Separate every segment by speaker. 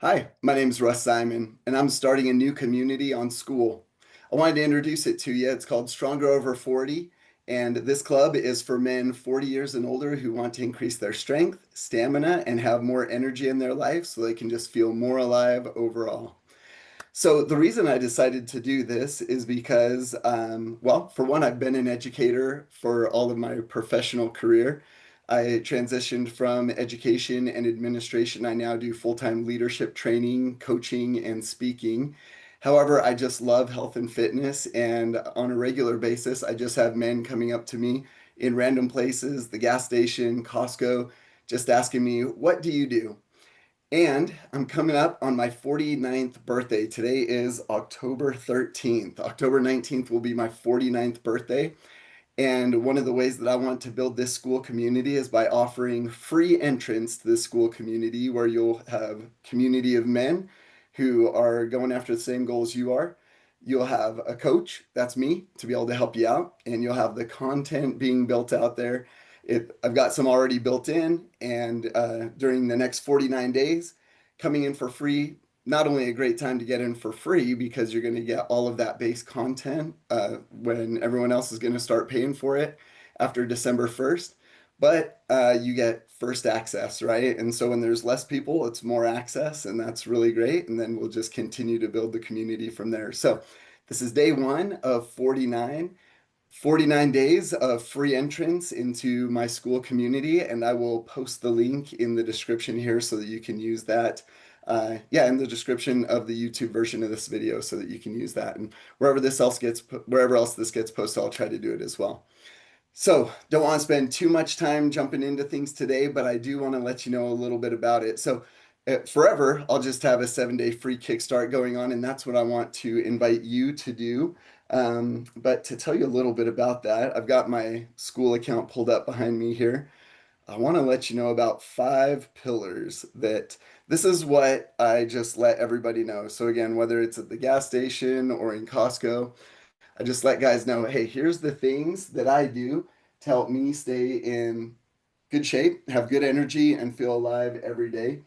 Speaker 1: Hi, my name is Russ Simon, and I'm starting a new community on Skool. I wanted to introduce it to you. It's called Stronger Over 40, and this club is for men 40 years and older who want to increase their strength, stamina, and have more energy in their life so they can just feel more alive overall. So the reason I decided to do this is because, well, for one, I've been an educator for all of my professional career. I transitioned from education and administration. I now do full-time leadership training, coaching, and speaking. However, I just love health and fitness, and on a regular basis, I just have men coming up to me in random places, the gas station, Costco, just asking me, "What do you do?" And I'm coming up on my 49th birthday. Today is October 13th. October 19th will be my 49th birthday. And one of the ways that I want to build this Skool community is by offering free entrance to the Skool community where you'll have community of men who are going after the same goals you are. You'll have a coach, that's me, to be able to help you out, and you'll have the content being built out there. I've got some already built in, and during the next 49 days, coming in for free, not only a great time to get in for free because you're going to get all of that base content when everyone else is going to start paying for it after December 1st, but you get first access, right? And so when there's less people, it's more access, and that's really great. And then we'll just continue to build the community from there. So this is day one of 49 days of free entrance into my Skool community, and I will post the link in the description here so that you can use that. Yeah, in the description of the YouTube version of this video so that you can use that. And wherever else this gets posted, I'll try to do it as well. So, don't want to spend too much time jumping into things today, but I do want to let you know a little bit about it. So, forever, I'll just have a 7-day free kickstart going on, and that's what I want to invite you to do. But to tell you a little bit about that, I've got my Skool account pulled up behind me here. I want to let you know about 5 pillars that this is what I just let everybody know. So, again, whether it's at the gas station or in Costco, I just let guys know, hey, here's the things that I do to help me stay in good shape, have good energy, and feel alive every day.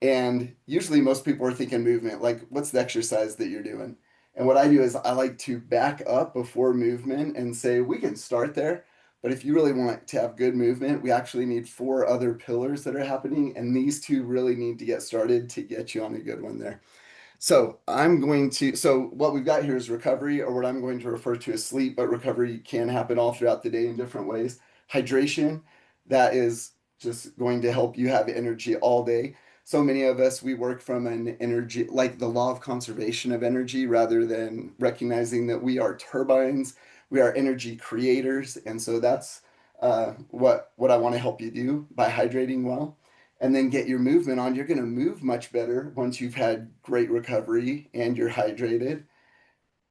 Speaker 1: And usually most people are thinking movement, like what's the exercise that you're doing? And what I do is I like to back up before movement and say, we can start there. But if you really want to have good movement, we actually need 4 other pillars that are happening. And these two really need to get started to get you on a good one there. So what we've got here is recovery, or what I'm going to refer to as sleep, but recovery can happen all throughout the day in different ways. Hydration, that is just going to help you have energy all day. So many of us, we work from an energy, like the law of conservation of energy, rather than recognizing that we are turbines, we are energy creators. And so that's what I want to help you do by hydrating well and then get your movement on. You're going to move much better once you've had great recovery and you're hydrated.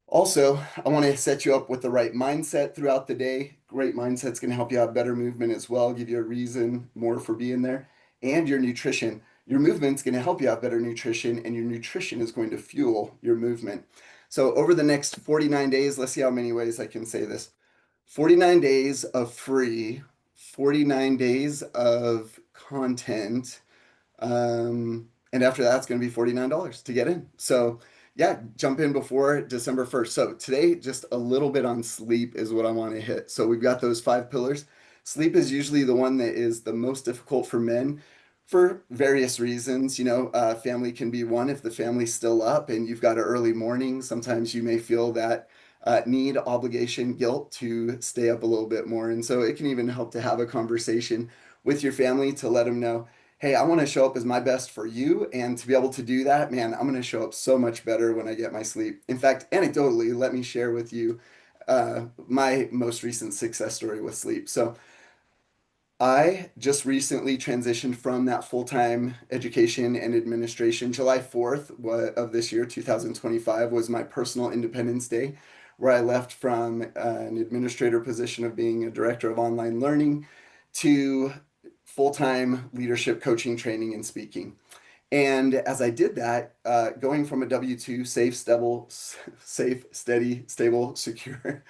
Speaker 1: Also, I want to set you up with the right mindset throughout the day. Great mindset's going to help you have better movement as well, give you a reason more for being there. And your nutrition. Your movement's going to help you have better nutrition, and your nutrition is going to fuel your movement. So, over the next 49 days, let's see how many ways I can say this. 49 days of free, 49 days of content, and after that, it's going to be $49 to get in. So, yeah, jump in before December 1st. So, today, just a little bit on sleep is what I want to hit. So, we've got those 5 pillars. Sleep is usually the one that is the most difficult for men for various reasons. Family can be one if the family's still up and you've got an early morning. Sometimes you may feel that need, obligation, guilt to stay up a little bit more. And so, it can even help to have a conversation with your family to let them know, hey, I want to show up as my best for you. And to be able to do that, man, I'm going to show up so much better when I get my sleep. In fact, anecdotally, let me share with you my most recent success story with sleep. So I just recently transitioned from that full-time education and administration. July 4th of this year, 2025, was my personal Independence Day, where I left from an administrator position of being a director of online learning to full-time leadership coaching, training, and speaking. And as I did that, going from a W-2 safe, steady, stable, secure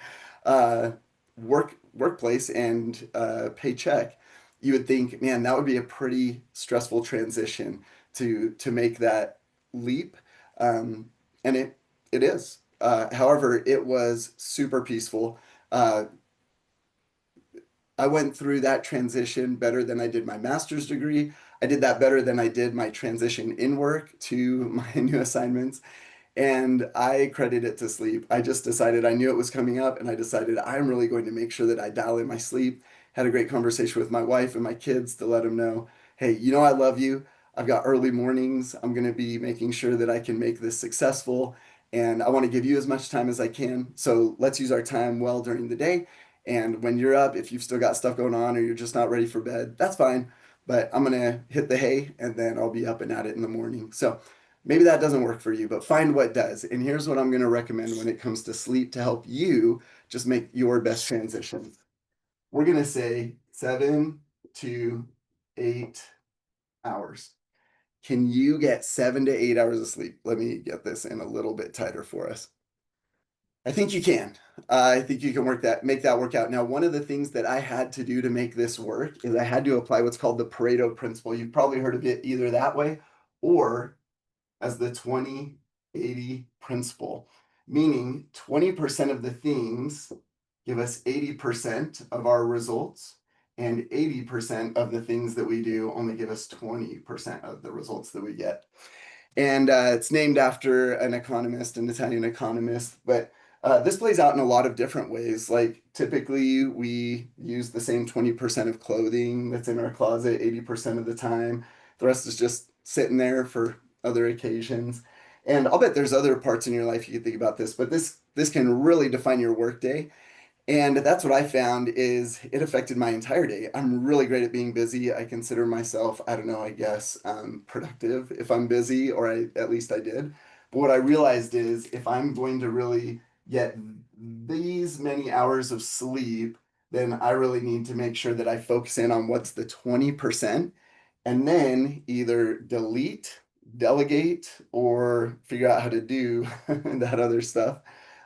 Speaker 1: uh, workplace and paycheck, you would think, man, that would be a pretty stressful transition to make that leap, um, and it is. However, it was super peaceful. Uh, I went through that transition better than I did my master's degree. I did that better than I did my transition in work to my new assignments. And I credit it to sleep. I just decided I knew it was coming up, and I decided I'm really going to make sure that I dial in my sleep. Had a great conversation with my wife and my kids to let them know, hey, you know, I love you. I've got early mornings. I'm going to be making sure that I can make this successful. And I want to give you as much time as I can. So let's use our time well during the day. And when you're up, if you've still got stuff going on or you're just not ready for bed, that's fine. But I'm going to hit the hay and then I'll be up and at it in the morning. So maybe that doesn't work for you, but find what does. And here's what I'm going to recommend when it comes to sleep to help you just make your best transition. We're going to say 7 to 8 hours. Can you get 7 to 8 hours of sleep? Let me get this in a little bit tighter for us. I think you can. I think you can make that work out. Now, one of the things that I had to do to make this work is I had to apply what's called the Pareto principle. You've probably heard of it either that way or as the 20-80 principle, meaning 20% of the things give us 80% of our results, and 80% of the things that we do only give us 20% of the results that we get. And it's named after an economist, an Italian economist. But this plays out in a lot of different ways. Like typically, we use the same 20% of clothing that's in our closet 80% of the time. The rest is just sitting there for other occasions. And I'll bet there's other parts in your life you can think about this, but this can really define your workday. And that's what I found is it affected my entire day. I'm really great at being busy. I consider myself, I don't know, I guess, productive if I'm busy, or at least I did. But what I realized is if I'm going to really get these many hours of sleep, then I really need to make sure that I focus in on what's the 20% and then either delete, delegate, or figure out how to do that other stuff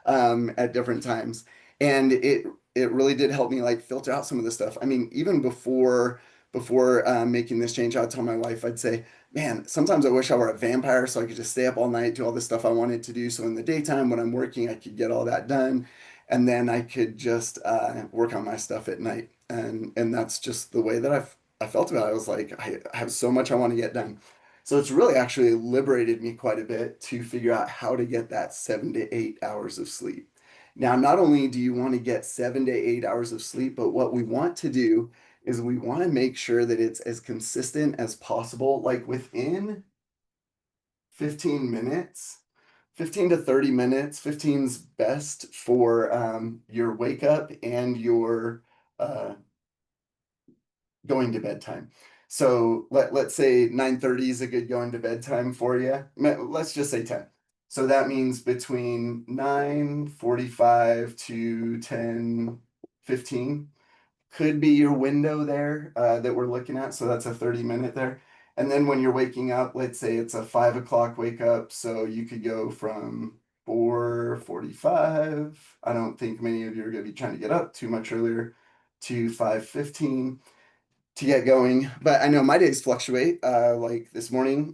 Speaker 1: at different times. And it really did help me like filter out some of the stuff. I mean, even before making this change, I'd tell my wife, I'd say, man, sometimes I wish I were a vampire so I could just stay up all night, do all the stuff I wanted to do. So in the daytime when I'm working, I could get all that done, and then I could just work on my stuff at night. And that's just the way that I felt about it. I was like, I have so much I want to get done. So it's really actually liberated me quite a bit to figure out how to get that 7 to 8 hours of sleep. Now, not only do you want to get 7 to 8 hours of sleep, but what we want to do is we want to make sure that it's as consistent as possible, like within 15 minutes, 15 to 30 minutes. 15's best for your wake up and your uh, going to bedtime. So let's say 9:30 is a good going to bedtime for you. Let's just say 10. So that means between 9:45 to 10:15 could be your window there that we're looking at. So that's a 30-minute there. And then when you're waking up, let's say it's a 5 o'clock wake up. So you could go from 4:45. I don't think many of you are going to be trying to get up too much earlier to 5:15 to get going. But I know my days fluctuate. Like this morning,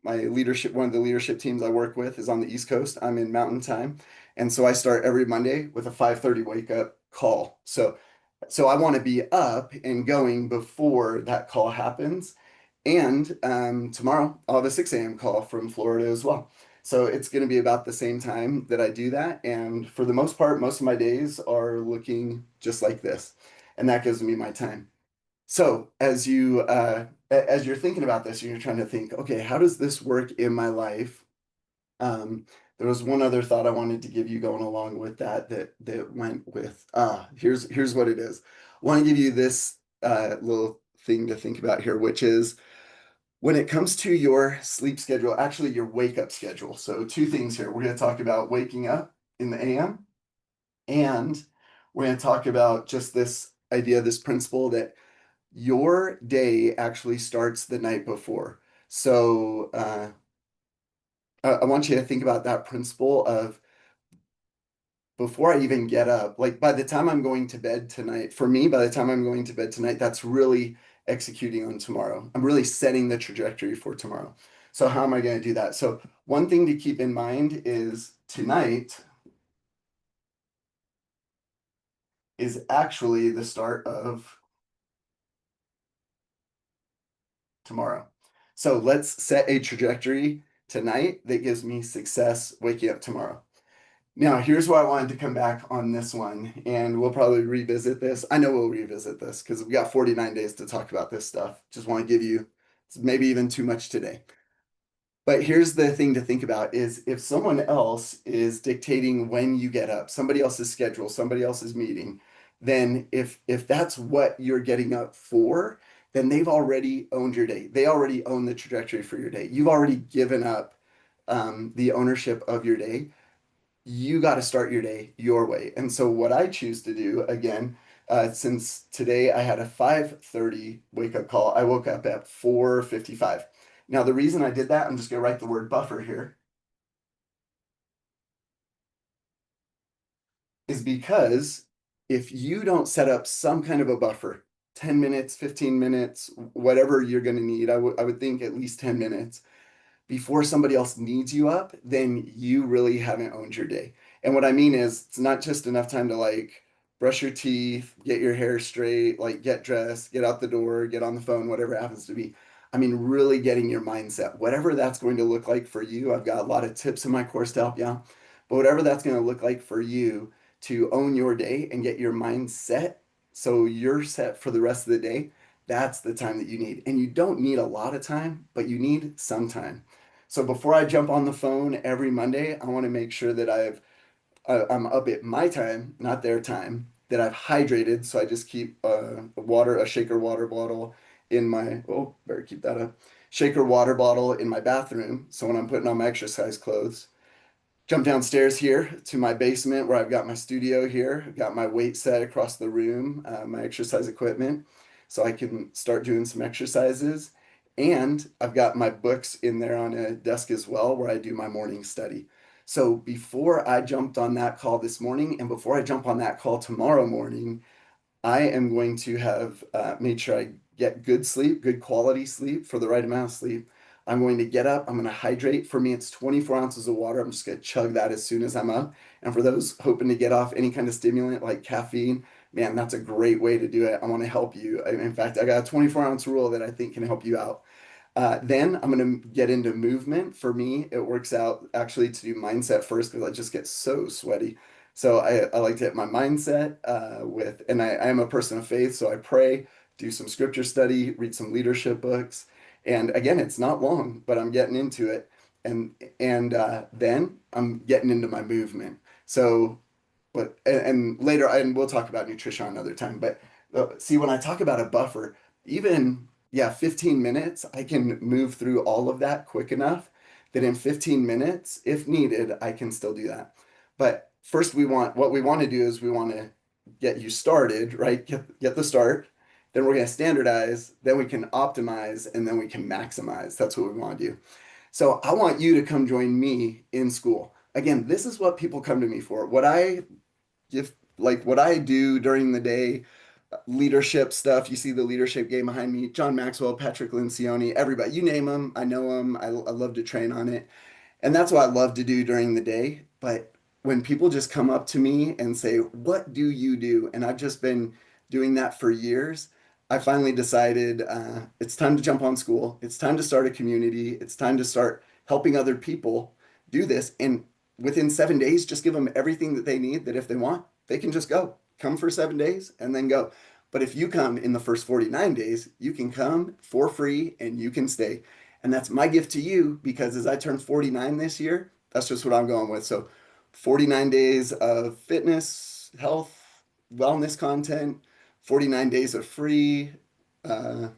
Speaker 1: my leadership, one of the leadership teams I work with is on the East Coast. I'm in Mountain Time. And so I start every Monday with a 5:30 wake up call. So I want to be up and going before that call happens. And tomorrow I'll have a 6 a.m. call from Florida as well. So it's going to be about the same time that I do that. And for the most part, most of my days are looking just like this. And that gives me my time. So as you're thinking about this, you're trying to think, okay, how does this work in my life? There was one other thought I wanted to give you going along with that went with here's what it is. I want to give you this little thing to think about here, which is when it comes to your sleep schedule, actually your wake up schedule. So two things here. We're going to talk about waking up in the AM, and we're going to talk about just this idea, this principle that your day actually starts the night before. So I want you to think about that principle of before I even get up, like by the time I'm going to bed tonight, for me, by the time I'm going to bed tonight, that's really executing on tomorrow. I'm really setting the trajectory for tomorrow. So how am I going to do that? So one thing to keep in mind is tonight is actually the start of tomorrow. So let's set a trajectory tonight that gives me success waking up tomorrow. Now, here's why I wanted to come back on this one, and we'll probably revisit this. I know we'll revisit this because we got 49 days to talk about this stuff. Just want to give you maybe even too much today. But here's the thing to think about is if someone else is dictating when you get up, somebody else's schedule, somebody else's meeting, then if that's what you're getting up for, then they've already owned your day. They already own the trajectory for your day. You've already given up the ownership of your day. You got to start your day your way. And so what I choose to do again, since today I had a 5:30 wake up call, I woke up at 4:55. Now the reason I did that, I'm just gonna write the word buffer here, is because if you don't set up some kind of a buffer, 10 minutes, 15 minutes, whatever you're gonna need, I would think at least 10 minutes before somebody else needs you up, then you really haven't owned your day. And what I mean is, it's not just enough time to like brush your teeth, get your hair straight, like get dressed, get out the door, get on the phone, whatever it happens to be. I mean, really getting your mindset, whatever that's going to look like for you. I've got a lot of tips in my course to help you out, but whatever that's going to look like for you to own your day and get your mind set so you're set for the rest of the day, that's the time that you need. And you don't need a lot of time, but you need some time. So before I jump on the phone every Monday, I want to make sure that I'm up at my time, not their time, that I've hydrated. So I just keep a shaker water bottle in my, oh, better keep that up, shaker water bottle in my bathroom. So when I'm putting on my exercise clothes, jump downstairs here to my basement where I've got my studio here. I've got my weight set across the room, my exercise equipment, so I can start doing some exercises. And I've got my books in there on a desk as well where I do my morning study. So before I jumped on that call this morning and before I jump on that call tomorrow morning, I am going to have made sure I get good sleep, good quality sleep for the right amount of sleep. I'm going to get up. I'm going to hydrate. For me, it's 24 ounces of water. I'm just going to chug that as soon as I'm up. And for those hoping to get off any kind of stimulant like caffeine, man, that's a great way to do it. I want to help you. In fact, I got a 24-ounce rule that I think can help you out. Then I'm going to get into movement. For me, it works out actually to do mindset first because I just get so sweaty. So I like to hit my mindset and I am a person of faith, so I pray, do some scripture study, read some leadership books. And again, it's not long, but I'm getting into it. And then I'm getting into my movement. So and later, and we'll talk about nutrition another time, but see, when I talk about a buffer, even, yeah, 15 minutes, I can move through all of that quick enough that in 15 minutes, if needed, I can still do that. But first, what we want to do is we want to get you started, right? Get the start. Then we're going to standardize, then we can optimize, and then we can maximize. That's what we want to do. So I want you to come join me in Skool. Again, this is what people come to me for. If like what I do during the day, leadership stuff. You see the leadership game behind me. John Maxwell, Patrick Lencioni, everybody. You name them, I know them. I love to train on it. And that's what I love to do during the day. But when people just come up to me and say, "What do you do?" And I've just been doing that for years, I finally decided it's time to jump on Skool. It's time to start a community. It's time to start helping other people do this. And within 7 days, just give them everything that they need, that if they want, they can just go. Come for 7 days and then go. But if you come in the first 49 days, you can come for free and you can stay. And that's my gift to you because as I turn 49 this year, that's just what I'm going with. So 49 days of fitness, health, wellness content, 49 days of free. Uh,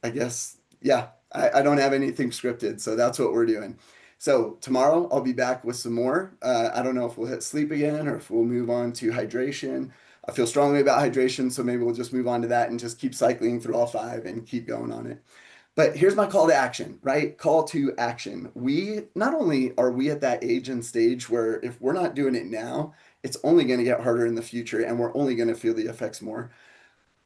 Speaker 1: I guess, yeah, I don't have anything scripted. So that's what we're doing. So tomorrow I'll be back with some more. I don't know if we'll hit sleep again or if we'll move on to hydration. I feel strongly about hydration, so maybe we'll just move on to that and just keep cycling through all five and keep going on it. But here's my call to action, right? Call to action. We not only are we at that age and stage where if we're not doing it now, it's only going to get harder in the future and we're only going to feel the effects more.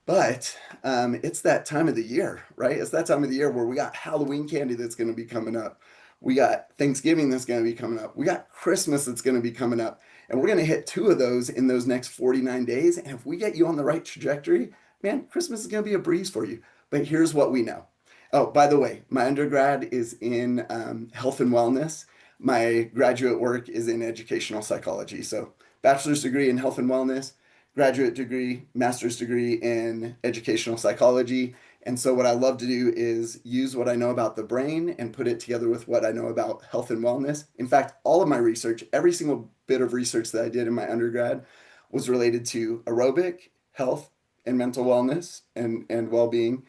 Speaker 1: But it's that time of the year, right? It's that time of the year where we got Halloween candy that's going to be coming up. We got Thanksgiving that's going to be coming up. We got Christmas that's going to be coming up. And we're going to hit two of those in those next 49 days. And if we get you on the right trajectory, man, Christmas is going to be a breeze for you. But here's what we know. Oh, by the way, my undergrad is in health and wellness. My graduate work is in educational psychology. So, bachelor's degree in health and wellness, graduate degree, master's degree in educational psychology. And so, what I love to do is use what I know about the brain and put it together with what I know about health and wellness. In fact, all of my research, every single bit of research that I did in my undergrad was related to aerobic, health, and mental wellness and well being.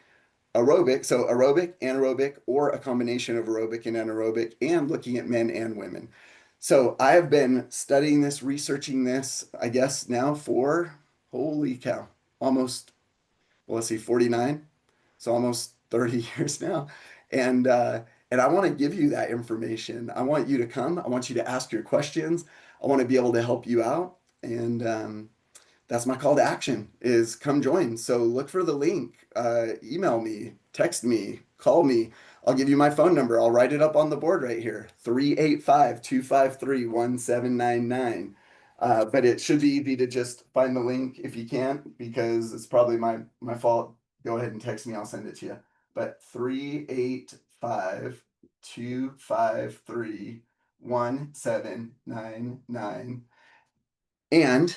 Speaker 1: Aerobic, so aerobic, anaerobic, or a combination of aerobic and anaerobic, and looking at men and women. So I have been studying this, researching this, I guess now for, holy cow, almost, well, let's see, 49. So almost 30 years now. And and I want to give you that information. I want you to come. I want you to ask your questions. I want to be able to help you out. And that's my call to action is come join. So look for the link, email me, text me, call me. I'll give you my phone number. I'll write it up on the board right here, 385-253-1799. But it should be easy to just find the link if you can't, because it's probably my fault. Go ahead and text me. I'll send it to you. But 385-253-1799. And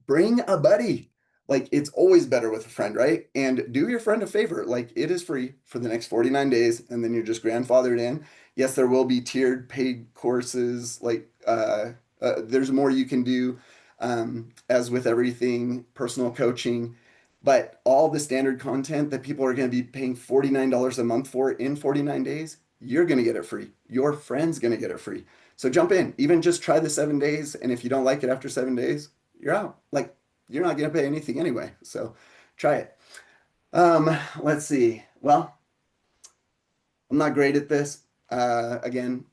Speaker 1: bring a buddy. Like it's always better with a friend, right? And do your friend a favor. Like it is free for the next 49 days, and then you're just grandfathered in. Yes, there will be tiered paid courses. Like there's more you can do, as with everything, personal coaching. But all the standard content that people are going to be paying $49 a month for in 49 days, you're going to get it free. Your friend's going to get it free. So jump in, even just try the 7 days. And if you don't like it after 7 days, you're out. Like you're not going to pay anything anyway. So try it. Let's see. Well, I'm not great at this. Again,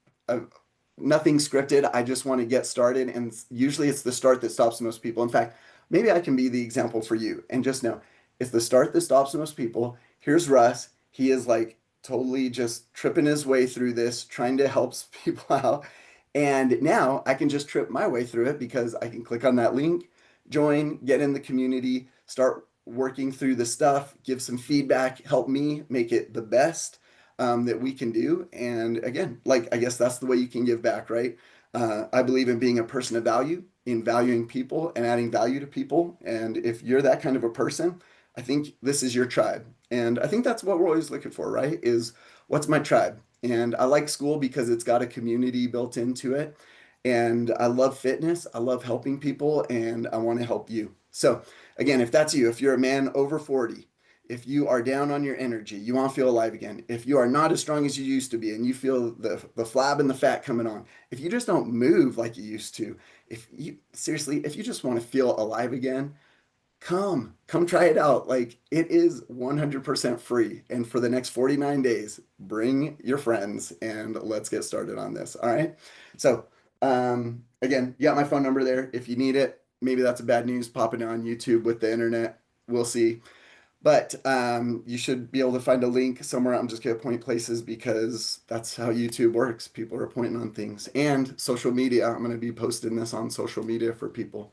Speaker 1: nothing scripted. I just want to get started. And usually it's the start that stops most people. In fact, maybe I can be the example for you and just know it's the start that stops most people. Here's Russ. He is like totally just tripping his way through this, trying to help people out. And now I can just trip my way through it because I can click on that link, join, get in the community, start working through the stuff, give some feedback, help me make it the best that we can do. And again, like I guess that's the way you can give back, right? I believe in being a person of value, in valuing people and adding value to people. And if you're that kind of a person, I think this is your tribe. And I think that's what we're always looking for, right? Is what's my tribe? And I like Skool because it's got a community built into it. And I love fitness. I love helping people and I want to help you. So, again, if that's you, if you're a man over 40, if you are down on your energy, you want to feel alive again, if you are not as strong as you used to be and you feel the flab and the fat coming on, if you just don't move like you used to, if you seriously, if you just want to feel alive again, come try it out. Like it is 100% free. And for the next 49 days, bring your friends and let's get started on this. All right. So, again, you got my phone number there. If you need it, maybe that's a bad news popping on YouTube with the internet. We'll see. But you should be able to find a link somewhere. I'm just going to point places because that's how YouTube works. People are pointing on things and social media. I'm going to be posting this on social media for people.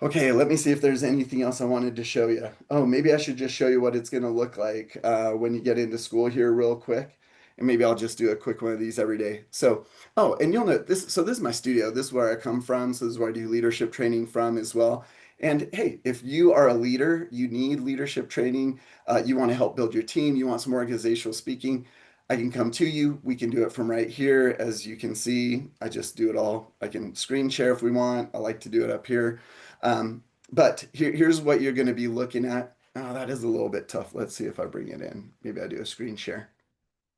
Speaker 1: Okay, let me see if there's anything else I wanted to show you. Oh, maybe I should just show you what it's going to look like when you get into Skool here real quick. And maybe I'll just do a quick one of these every day. So, oh, and you'll know this. So this is my studio. This is where I come from. So this is where I do leadership training from as well. And hey, if you are a leader, you need leadership training, you want to help build your team, you want some organizational speaking, I can come to you. We can do it from right here. As you can see, I just do it all. I can screen share if we want. I like to do it up here. But here's what you're going to be looking at. Oh, that is a little bit tough. Let's see if I bring it in. Maybe I do a screen share.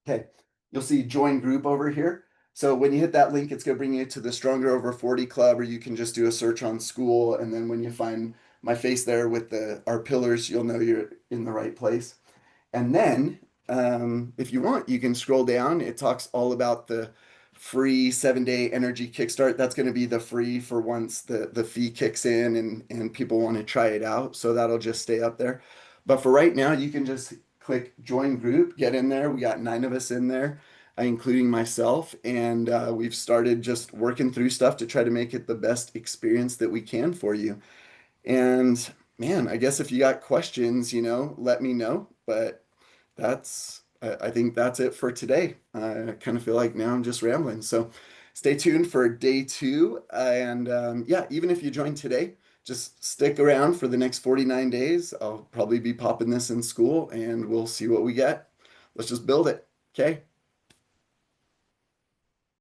Speaker 1: Okay, you'll see join group over here. So when you hit that link, it's going to bring you to the Stronger Over 40 Club, or you can just do a search on Skool. And then when you find my face there with our pillars, you'll know you're in the right place. And then, if you want, you can scroll down. It talks all about the free 7 day energy kickstart. That's going to be the free for once the fee kicks in and people want to try it out. So that'll just stay up there. But for right now, you can just click join group, get in there. We got 9 of us in there, including myself, and we've started just working through stuff to try to make it the best experience that we can for you. And man, I guess if you got questions, let me know. But I think that's it for today. I kind of feel like now I'm just rambling. So stay tuned for day two. And yeah, even if you join today, just stick around for the next 49 days. I'll probably be popping this in Skool and we'll see what we get. Let's just build it. Okay.